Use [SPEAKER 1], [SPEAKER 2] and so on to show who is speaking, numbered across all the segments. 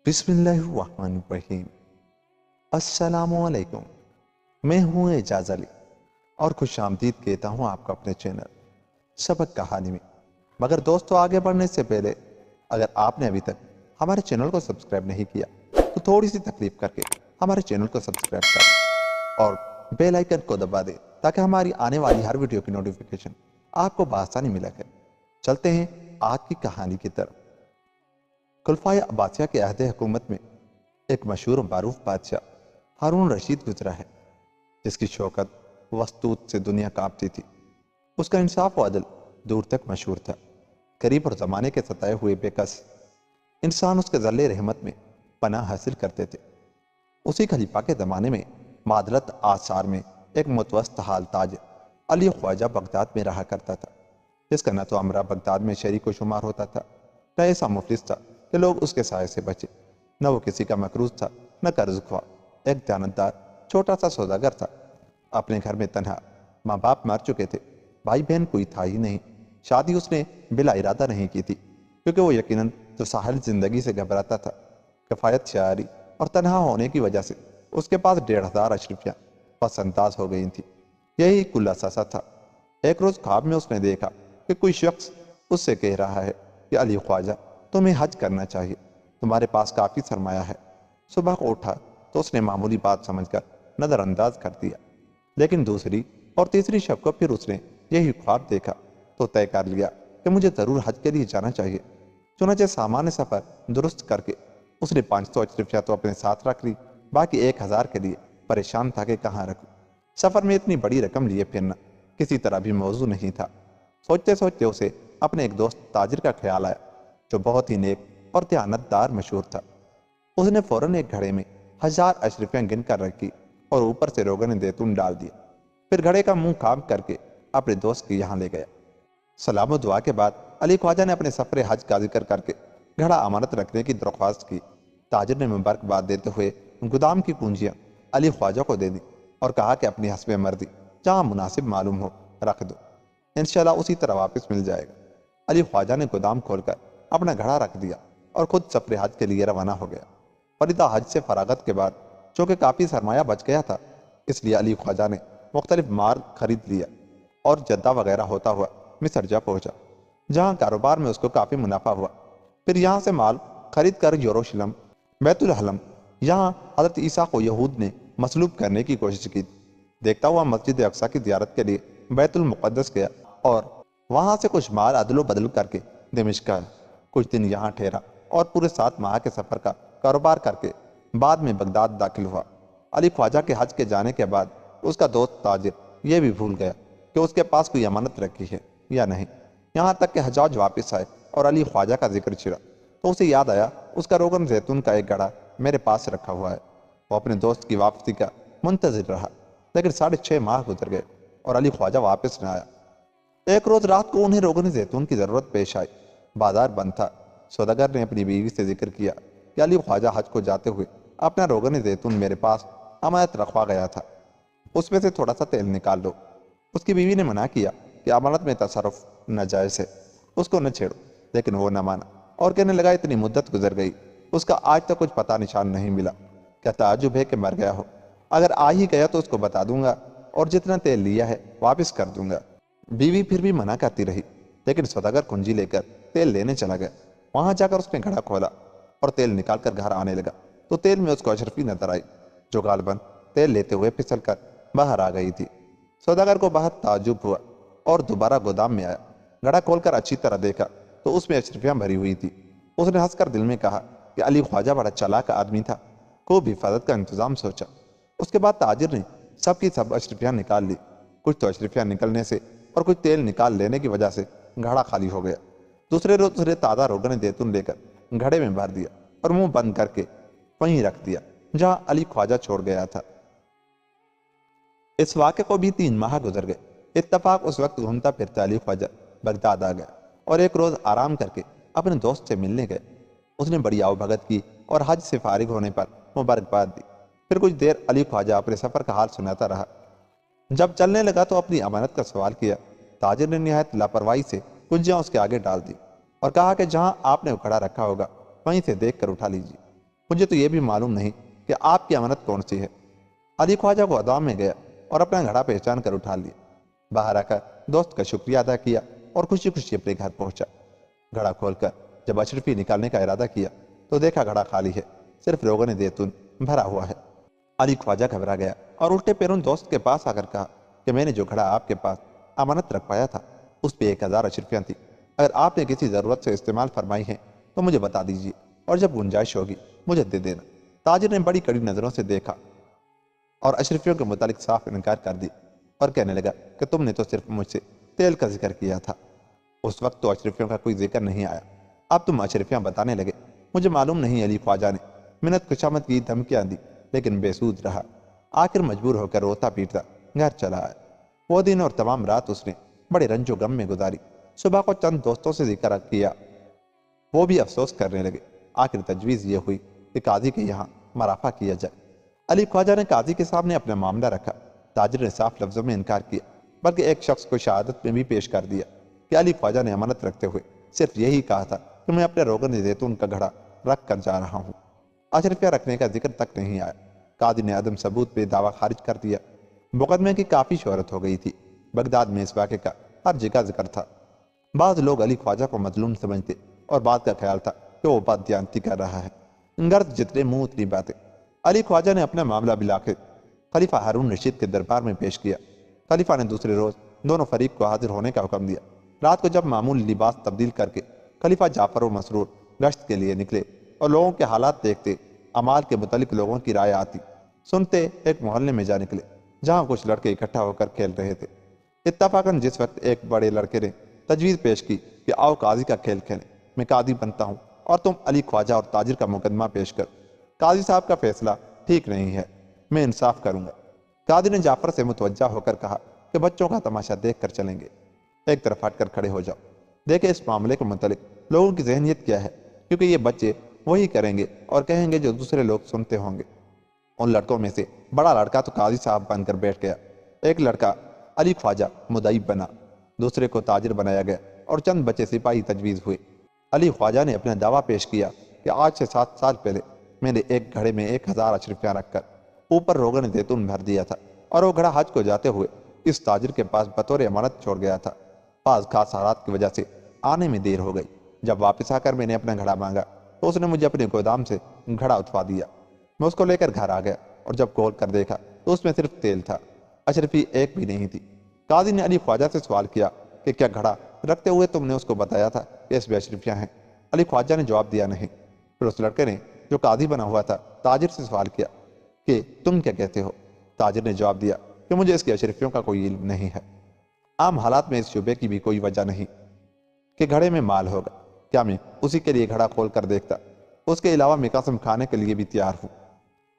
[SPEAKER 1] بسم اللہ الرحمن الرحیم۔ السلام علیکم، میں ہوں اعجاز علی اور خوش آمدید کہتا ہوں آپ کو اپنے چینل سبق کہانی میں۔ مگر دوستو، آگے بڑھنے سے پہلے اگر آپ نے ابھی تک ہمارے چینل کو سبسکرائب نہیں کیا تو تھوڑی سی تکلیف کر کے ہمارے چینل کو سبسکرائب کریں اور بیل آئیکن کو دبا دیں تاکہ ہماری آنے والی ہر ویڈیو کی نوٹیفیکیشن آپ کو بآسانی ملا کرے۔ چلتے ہیں آج کی کہانی کی طرف۔ خلفائے عباسیہ کے عہد حکومت میں ایک مشہور و معروف بادشاہ ہارون رشید گزرا ہے، جس کی شوکت وسطوت سے دنیا کانپتی تھی۔ اس کا انصاف و عدل دور تک مشہور تھا۔ غریب اور زمانے کے ستائے ہوئے بے کس انسان اس کے ظل رحمت میں پناہ حاصل کرتے تھے۔ اسی خلیفہ کے زمانے میں معدلت آثار میں ایک متوسط حال تاجر علی خواجہ بغداد میں رہا کرتا تھا، جس کا نہ تو امرا بغداد میں شریک و شمار ہوتا تھا، نہ ایسا مفلس تھا کہ لوگ اس کے سائے سے بچے، نہ وہ کسی کا مقروض تھا نہ قرض خواہ۔ ایک دیانتدار چھوٹا سا سوداگر تھا۔ اپنے گھر میں تنہا، ماں باپ مر چکے تھے، بھائی بہن کوئی تھا ہی نہیں۔ شادی اس نے بلا ارادہ نہیں کی تھی، کیونکہ وہ یقیناً تو ساحل زندگی سے گھبراتا تھا۔ کفایت شعاری اور تنہا ہونے کی وجہ سے اس کے پاس 1500 اشرفیاں پس انداز ہو گئی تھی۔ یہی کل اثاثہ تھا۔ ایک روز خواب میں اس نے دیکھا کہ کوئی شخص اس سے کہہ رہا ہے کہ علی خواجہ، تمہیں حج کرنا چاہیے، تمہارے پاس کافی سرمایہ ہے۔ صبح کو اٹھا تو اس نے معمولی بات سمجھ کر نظر انداز کر دیا، لیکن دوسری اور تیسری شب کو پھر اس نے یہی خواب دیکھا تو طے کر لیا کہ مجھے ضرور حج کے لیے جانا چاہیے۔ چنانچہ سامان سفر درست کر کے اس نے 500 اشرفیاں تو اپنے ساتھ رکھ لی، باقی 1000 کے لیے پریشان تھا کہ کہاں رکھوں۔ سفر میں اتنی بڑی رقم لیے پھرنا کسی طرح بھی موضوع نہیں تھا۔ سوچتے سوچتے اسے اپنے ایک دوست تاجر کا خیال آیا، جو بہت ہی نیک اور دیانتدار مشہور تھا۔ اس نے فوراً ایک گھڑے میں 1000 اشرفیاں گن کر رکھی اور اوپر سے روغن زیتون ڈال دیا۔ پھر گھڑے کا منہ کام کر کے اپنے دوست کے یہاں لے گیا۔ سلام و دعا کے بعد علی خواجہ نے اپنے سفر حج کا ذکر کر کے گھڑا امانت رکھنے کی درخواست کی۔ تاجر نے مبارکباد دیتے ہوئے گودام کی پونجیاں علی خواجہ کو دے دی اور کہا کہ اپنی حسب مرضی جہاں مناسب معلوم ہو رکھ دو، انشاءاللہ اسی طرح واپس مل جائے گا۔ علی خواجہ نے گودام کھول کر اپنا گھڑا رکھ دیا اور خود سفر حج کے لیے روانہ ہو گیا۔ فریدہ حج سے فراغت کے بعد چونکہ کافی سرمایہ بچ گیا تھا، اس لیے علی خواجہ نے مختلف مال خرید لیا اور جدہ وغیرہ ہوتا ہوا مصر جا پہنچا، جہاں کاروبار میں اس کو کافی منافع ہوا۔ پھر یہاں سے مال خرید کر یروشلم، بیت الحلم، یہاں حضرت عیسیٰ کو یہود نے مصلوب کرنے کی کوشش کی، دیکھتا ہوا مسجد اقصیٰ کی زیارت کے لیے بیت المقدس گیا اور وہاں سے کچھ مال عدل و بدل کر کے دمشق آیا۔ کچھ دن یہاں ٹھہرا اور پورے 7 ماہ کے سفر کا کاروبار کر کے بعد میں بغداد داخل ہوا۔ علی خواجہ کے حج کے جانے کے بعد اس کا دوست تاجر یہ بھی بھول گیا کہ اس کے پاس کوئی امانت رکھی ہے یا نہیں، یہاں تک کہ حجاج واپس آئے اور علی خواجہ کا ذکر چھڑا تو اسے یاد آیا اس کا روغن زیتون کا ایک گھڑا میرے پاس رکھا ہوا ہے۔ وہ اپنے دوست کی واپسی کا منتظر رہا، لیکن 6.5 ماہ گزر گئے اور علی خواجہ واپس نہ آیا۔ ایک روز رات کو انہیں روغن زیتون کی ضرورت پیش آئی۔ بازار بند تھا۔ سوداگر نے اپنی بیوی سے ذکر کیا کہ علی خواجہ حج کو جاتے ہوئے اپنا روغن زیتون میرے پاس امانت رکھوا گیا تھا، اس میں سے تھوڑا سا تیل نکال لو۔ اس کی بیوی نے منع کیا کہ امانت میں تصرف ناجائز ہے، اس کو نہ چھیڑو، لیکن وہ نہ مانا اور کہنے لگا اتنی مدت گزر گئی، اس کا آج تک کچھ پتہ نشان نہیں ملا۔ کیا تعجب ہے کہ مر گیا ہو؟ اگر آ ہی گیا تو اس کو بتا دوں گا اور جتنا تیل لیا ہے واپس کر دوں گا۔ بیوی پھر بھی منع کرتی رہی، لیکن سوداگر کنجی لے کر تیل لینے چلا گیا۔ وہاں جا کر اس نے گھڑا کھولا اور تیل نکال کر گھر آنے لگا تو تیل میں اس کو اشرفی نظر آئی، جو غالباً تیل لیتے ہوئے پھسل کر باہر آ گئی تھی۔ سوداگر کو بہت تعجب ہوا اور دوبارہ گودام میں آیا۔ گھڑا کھول کر اچھی طرح دیکھا تو اس میں اشرفیاں بھری ہوئی تھی۔ اس نے ہنس کر دل میں کہا کہ علی خواجہ بڑا چالاک آدمی تھا، خوب حفاظت کا انتظام سوچا۔ اس کے بعد تاجر نے سب کی سب اشرفیاں نکال لی۔ کچھ تو اشرفیاں نکلنے سے اور کچھ تیل نکال لینے کی وجہ سے گھڑا خالی ہو گیا۔ دوسرے روز اسے تازہ روغن زیتون لے کر گھڑے میں بھر دیا اور منہ بند کر کے وہیں رکھ دیا جہاں علی خواجہ چھوڑ گیا تھا۔ اس واقعے کو بھی 3 ماہ گزر گئے۔ اتفاق اس وقت گھومتا پھرتا علی خواجہ بغداد آ گیا اور ایک روز آرام کر کے اپنے دوست سے ملنے گئے۔ اس نے بڑی آؤ بھگت کی اور حج سے فارغ ہونے پر مبارکباد دی۔ پھر کچھ دیر علی خواجہ اپنے سفر کا حال سناتا رہا۔ جب چلنے لگا تو اپنی امانت کا سوال کیا۔ تاجر نے نہایت لاپرواہی سے کنجیاں اس کے آگے ڈال دی اور کہا کہ جہاں آپ نے گھڑا رکھا ہوگا وہیں سے دیکھ کر اٹھا لیجیے۔ مجھے تو یہ بھی معلوم نہیں کہ آپ کی امانت کون سی ہے۔ علی خواجہ کو ادام میں گیا اور اپنا گھڑا پہچان کر اٹھا لیا۔ باہر آ کر دوست کا شکریہ ادا کیا اور خوشی خوشی اپنے گھر پہنچا۔ گھڑا کھول کر جب اشرفی نکالنے کا ارادہ کیا تو دیکھا گھڑا خالی ہے، صرف روغن زیتون بھرا ہوا ہے۔ علی خواجہ گھبرا گیا اور الٹے پیروں دوست کے پاس آ کر کہا کہ میں نے جو گھڑا آپ کے پاس امانت رکھ پایا تھا اس پہ 1000 اشرفیاں تھی۔ اگر آپ نے کسی ضرورت سے استعمال فرمائی ہیں تو مجھے بتا دیجیے، اور جب گنجائش ہوگی مجھے دے دینا۔ تاجر نے بڑی کڑی نظروں سے دیکھا اور اشرفیوں کے متعلق صاف انکار کر دی اور کہنے لگا کہ تم نے تو صرف مجھ سے تیل کا ذکر کیا تھا، اس وقت تو اشرفیوں کا کوئی ذکر نہیں آیا، اب تم اشرفیاں بتانے لگے۔ مجھے معلوم نہیں علی خواجہ نے منت خوشامد کی دھمکیاں دی لیکن بے سود رہا، آخر مجبور ہو کر روتا پیٹتا گھر چلا آیا۔ وہ دن اور تمام رات اس نے بڑے رنج و غم میں گزاری۔ صبح کو چند دوستوں سے ذکر کیا، وہ بھی افسوس کرنے لگے۔ آخر تجویز یہ ہوئی کہ قاضی کے یہاں مرافع کیا جائے۔ علی خواجہ نے قاضی کے سامنے اپنا معاملہ رکھا۔ تاجر نے صاف لفظوں میں انکار کیا، بلکہ ایک شخص کو شہادت میں بھی پیش کر دیا کہ علی خواجہ نے امانت رکھتے ہوئے صرف یہی کہا تھا کہ میں اپنے روغن زیتون کا گھڑا رکھ کر جا رہا ہوں، اشرفیہ رکھنے کا ذکر تک نہیں آیا۔ قاضی نے عدم ثبوت پہ دعویٰ خارج کر دیا۔ مقدمے کی کافی شہرت ہو گئی تھی، بغداد میں اس واقعے کا ہر جگہ ذکر تھا۔ بعض لوگ علی خواجہ کو مظلوم سمجھتے اور بعض کا خیال تھا کہ وہ بد دیانتی کر رہا ہے۔ غرض جتنے منہ اتنی باتیں۔ علی خواجہ نے اپنا معاملہ بالآخر خلیفہ ہارون رشید کے دربار میں پیش کیا۔ خلیفہ نے دوسرے روز دونوں فریق کو حاضر ہونے کا حکم دیا۔ رات کو جب معمول لباس تبدیل کر کے خلیفہ جعفر و مسرور گشت کے لیے نکلے اور لوگوں کے حالات دیکھتے، اعمال کے متعلق لوگوں کی رائے آتی سنتے، ایک محلے میں جا نکلے جہاں کچھ لڑکے اکٹھا ہو کر کھیل رہے تھے۔ اتفاقاً جس وقت ایک بڑے لڑکے نے تجویز پیش کی کہ آؤ قاضی کا کھیل کھیلیں، میں قاضی بنتا ہوں اور تم علی خواجہ اور تاجر کا مقدمہ پیش کر، قاضی صاحب کا فیصلہ ٹھیک نہیں ہے، میں انصاف کروں گا۔ قاضی نے جعفر سے متوجہ ہو کر کہا کہ بچوں کا تماشا دیکھ کر چلیں گے، ایک طرف ہٹ کر کھڑے ہو جاؤ، دیکھیں اس معاملے کے متعلق لوگوں کی ذہنیت کیا ہے، کیونکہ یہ بچے وہی کریں گے اور کہیں گے جو دوسرے لوگ سنتے ہوں گے۔ ان لڑکوں میں سے بڑا لڑکا تو قاضی صاحب بن کر بیٹھ گیا، ایک لڑکا علی خواجہ مدعی بنا، دوسرے کو تاجر بنایا گیا اور چند بچے سپاہی تجویز ہوئے۔ علی خواجہ نے اپنا دعویٰ پیش کیا کہ آج سے 7 سال پہلے میں نے ایک گھڑے میں 1000 اشرفیاں رکھ کر اوپر روغن زیتون بھر دیا تھا، اور وہ گھڑا حج کو جاتے ہوئے اس تاجر کے پاس بطور امانت چھوڑ گیا تھا۔ بعض خاص حالات کی وجہ سے آنے میں دیر ہو گئی۔ جب واپس آ کر میں نے اپنا گھڑا مانگا تو اس نے مجھے اپنے گودام سے گھڑا اتوا دیا۔ میں اس کو لے کر گھر آ گیا اور جب کھول کر دیکھا تو اس میں صرف تیل تھا، اشرفی ایک بھی نہیں تھی۔ قاضی نے علی خواجہ سے سوال کیا کہ کیا گھڑا رکھتے ہوئے تم نے اس کو بتایا تھا کہ اس میں اشرفیاں ہیں؟ علی خواجہ نے جواب دیا نہیں۔ پھر اس لڑکے نے جو قاضی بنا ہوا تھا تاجر سے سوال کیا کہ تم کیا کہتے ہو؟ تاجر نے جواب دیا کہ مجھے اس کی اشرفیوں کا کوئی علم نہیں ہے، عام حالات میں اس شبے کی بھی کوئی وجہ نہیں کہ گھڑے میں مال ہوگا، کیا میں اسی کے لیے گھڑا کھول کر دیکھتا؟ اس کے علاوہ میں قسم کھانے کے لیے بھی تیار ہوں۔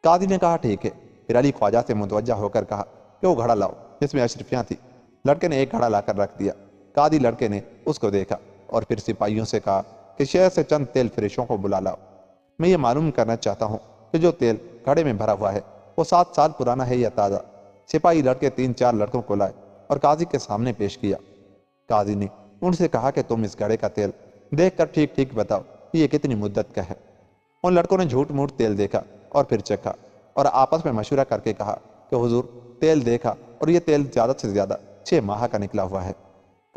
[SPEAKER 1] قاضی نے کہا ٹھیک ہے۔ پھر علی خواجہ سے متوجہ ہو کر کہا کہ وہ گھڑا لاؤ جس میں اشرفیاں تھیں۔ لڑکے نے ایک گھڑا لا کر رکھ دیا۔ قاضی لڑکے نے اس کو دیکھا اور پھر سپاہیوں سے کہا کہ شہر سے چند تیل فریشوں کو بلا لاؤ، میں یہ معلوم کرنا چاہتا ہوں کہ جو تیل گھڑے میں بھرا ہوا ہے وہ 7 سال پرانا ہے یا تازہ۔ سپاہی لڑکے 3-4 لڑکوں کو لائے اور قاضی کے سامنے پیش کیا۔ قاضی نے ان سے کہا کہ تم اس گھڑے کا تیل دیکھ کر ٹھیک ٹھیک بتاؤ کہ یہ کتنی مدت کا ہے۔ ان لڑکوں نے جھوٹ موٹ تیل دیکھا اور پھر چکھا اور آپس میں مشورہ کر کے کہا کہ حضور تیل دیکھا اور یہ تیل زیادہ سے زیادہ 6 ماہ کا نکلا ہوا ہے۔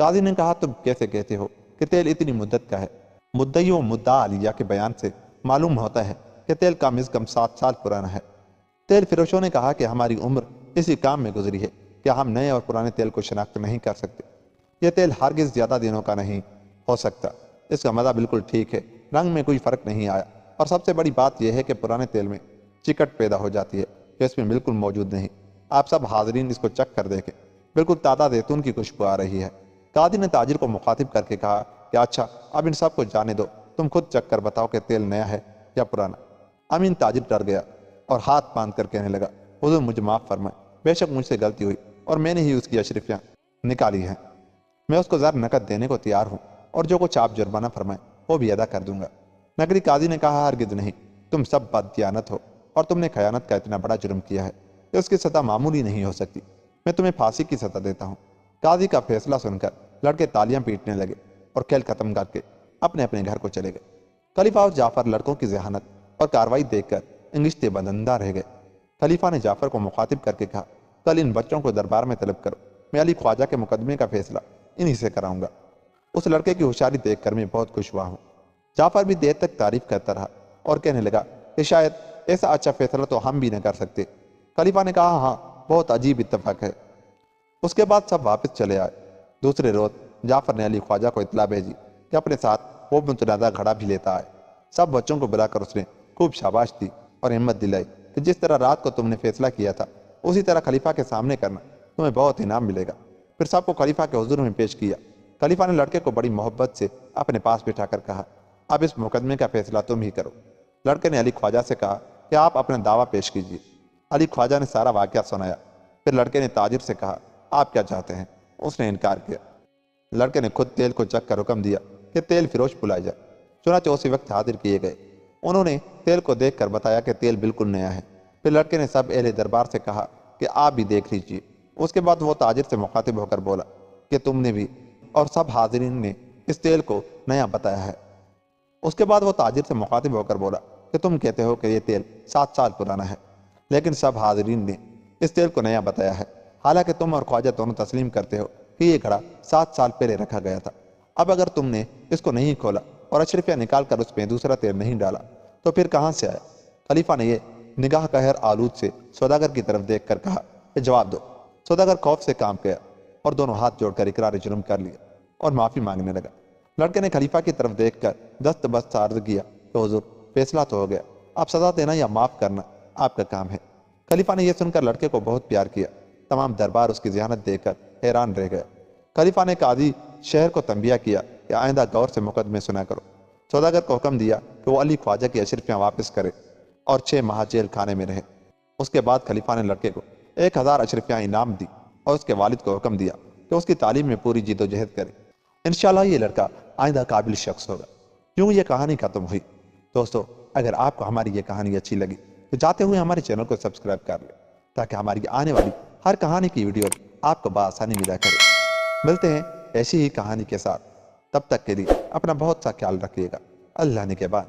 [SPEAKER 1] قاضی نے کہا تم کیسے کہتے ہو کہ تیل اتنی مدت کا ہے؟ مدعی و مدعا علیہ کے بیان سے معلوم ہوتا ہے کہ تیل کم از کم 7 سال پرانا ہے۔ تیل فروشوں نے کہا کہ ہماری عمر اسی کام میں گزری ہے کہ ہم نئے اور پرانے تیل کو شناخت نہیں کر سکتے۔ یہ تیل ہرگز زیادہ دنوں کا نہیں ہو سکتا، اس کا مزہ بالکل ٹھیک ہے، رنگ میں کوئی فرق نہیں آیا، اور سب سے بڑی بات یہ ہے کہ پرانے تیل میں چکٹ پیدا ہو جاتی ہے جو اس میں بالکل موجود نہیں۔ آپ سب حاضرین اس کو چکھ کر دیکھیں، بالکل تازہ زیتون کی خوشبو آ رہی ہے۔ قاضی نے تاجر کو مخاطب کر کے کہا کہ اچھا اب ان سب کو جانے دو، تم خود چکھ کر بتاؤ کہ تیل نیا ہے یا پرانا۔ امین تاجر ڈر گیا اور ہاتھ باندھ کر کہنے لگا حضور مجھے معاف فرمائے، بے شک مجھ سے غلطی ہوئی اور میں نے ہی اس کی اشرفیاں نکالی ہیں، میں اس کو زر نقد دینے کو تیار ہوں اور جو کچھ آپ جرمانہ فرمائیں وہ بھی ادا کر دوں گا۔ نگری قاضی نے کہا ہرگز نہیں، تم سب بد دیانت ہو اور تم نے خیانت کا اتنا بڑا جرم کیا ہے کہ اس کی سزا معمولی نہیں ہو سکتی، میں تمہیں پھانسی کی سزا دیتا ہوں۔ قاضی کا فیصلہ سن کر لڑکے تالیاں پیٹنے لگے اور کھیل ختم کر کے اپنے اپنے گھر کو چلے گئے۔ خلیفہ اور جعفر لڑکوں کی ذہانت اور کاروائی دیکھ کر انگشتے بدندہ رہ گئے۔ خلیفہ نے جعفر کو مخاطب کر کے کہا، کل ان بچوں کو دربار میں طلب کرو، میں علی خواجہ کے مقدمے کا فیصلہ انہی سے کراؤں گا۔ اس لڑکے کی ہوشیاری دیکھ کر میں بہت خوش ہوا ہوں۔ جعفر بھی دیر تک تعریف کرتا رہا اور کہنے لگا کہ شاید ایسا اچھا فیصلہ تو ہم بھی نہ کر سکتے۔ خلیفہ نے کہا، ہاں بہت عجیب اتفاق ہے۔ اس کے بعد سب واپس چلے آئے۔ دوسرے روز جعفر نے علی خواجہ کو اطلاع بھیجی کہ اپنے ساتھ وہ متنازع گھڑا بھی لیتا آئے۔ سب بچوں کو بلا کر اس نے خوب شاباش دی اور ہمت دلائی کہ جس طرح رات کو تم نے فیصلہ کیا تھا اسی طرح خلیفہ کے سامنے کرنا، تمہیں بہت انعام ملے گا۔ پھر سب کو خلیفہ کے حضور میں پیش کیا۔ خلیفہ نے لڑکے کو بڑی محبت سے اپنے پاس بٹھا کر کہا، اب اس مقدمے کا فیصلہ تم ہی کرو۔ لڑکے نے علی خواجہ سے کہا کہ آپ اپنا دعویٰ پیش کیجیے۔ علی خواجہ نے سارا واقعہ سنایا۔ پھر لڑکے نے تاجر سے کہا، آپ کیا چاہتے ہیں؟ اس نے انکار کیا۔ لڑکے نے خود تیل کو چکھ کر حکم دیا کہ تیل فروش بلائے جائے۔ چنانچہ اسی وقت حاضر کیے گئے۔ انہوں نے تیل کو دیکھ کر بتایا کہ تیل بالکل نیا ہے۔ پھر لڑکے نے سب اہل دربار سے کہا کہ آپ بھی دیکھ لیجیے۔ اس کے بعد وہ تاجر سے مخاطب ہو کر بولا کہ تم نے بھی، اور سب حاضرین نے اس تیل کو نیا بتایا ہے۔ اس کے بعد وہ تاجر سے مخاطب ہو کر بولا کہ تم کہتے ہو کہ یہ تیل 7 سال پرانا ہے، لیکن سب حاضرین نے اس تیل کو نیا بتایا ہے، حالانکہ تم اور خواجہ دونوں تسلیم کرتے ہو کہ یہ گھڑا 7 سال پہلے رکھا گیا تھا۔ اب اگر تم نے اس کو نہیں کھولا اور اشرفیہ نکال کر اس میں دوسرا تیل نہیں ڈالا تو پھر کہاں سے آیا؟ خلیفہ نے یہ نگاہ قہر آلود سے سوداگر کی طرف دیکھ کر کہا کہ جواب دو۔ سوداگر خوف سے کام گیا اور دونوں ہاتھ جوڑ کر اقرار جرم کر لیا اور معافی مانگنے لگا۔ لڑکے نے خلیفہ کی طرف دیکھ کر دست بست عرض کیا کہ حضور فیصلہ تو ہو گیا، آپ سزا دینا یا معاف کرنا آپ کا کام ہے۔ خلیفہ نے یہ سن کر لڑکے کو بہت پیار کیا۔ تمام دربار اس کی ذہانت دیکھ کر حیران رہ گیا۔ خلیفہ نے قاضی شہر کو تنبیہ کیا کہ آئندہ غور سے مقدمے سنا کرو۔ سوداگر کو حکم دیا کہ وہ علی خواجہ کی اشرفیاں واپس کرے اور 6 ماہ جیل خانے میں رہے۔ اس کے بعد خلیفہ نے لڑکے کو 1000 اشرفیاں انعام دی اور اس کے والد کو حکم دیا کہ اس کی تعلیم میں پوری جد و جہد کرے۔ انشاءاللہ یہ لڑکا آئندہ قابل شخص ہوگا۔ یوں یہ کہانی ختم ہوئی۔ دوستو، اگر آپ کو ہماری یہ کہانی اچھی لگی تو جاتے ہوئے ہمارے چینل کو سبسکرائب کر لیں تاکہ ہماری آنے والی ہر کہانی کی ویڈیو آپ کو بآسانی ملا کرے۔ ملتے ہیں ایسی ہی کہانی کے ساتھ، تب تک کے لیے اپنا بہت سا خیال رکھیے گا۔ اللہ نگہبان۔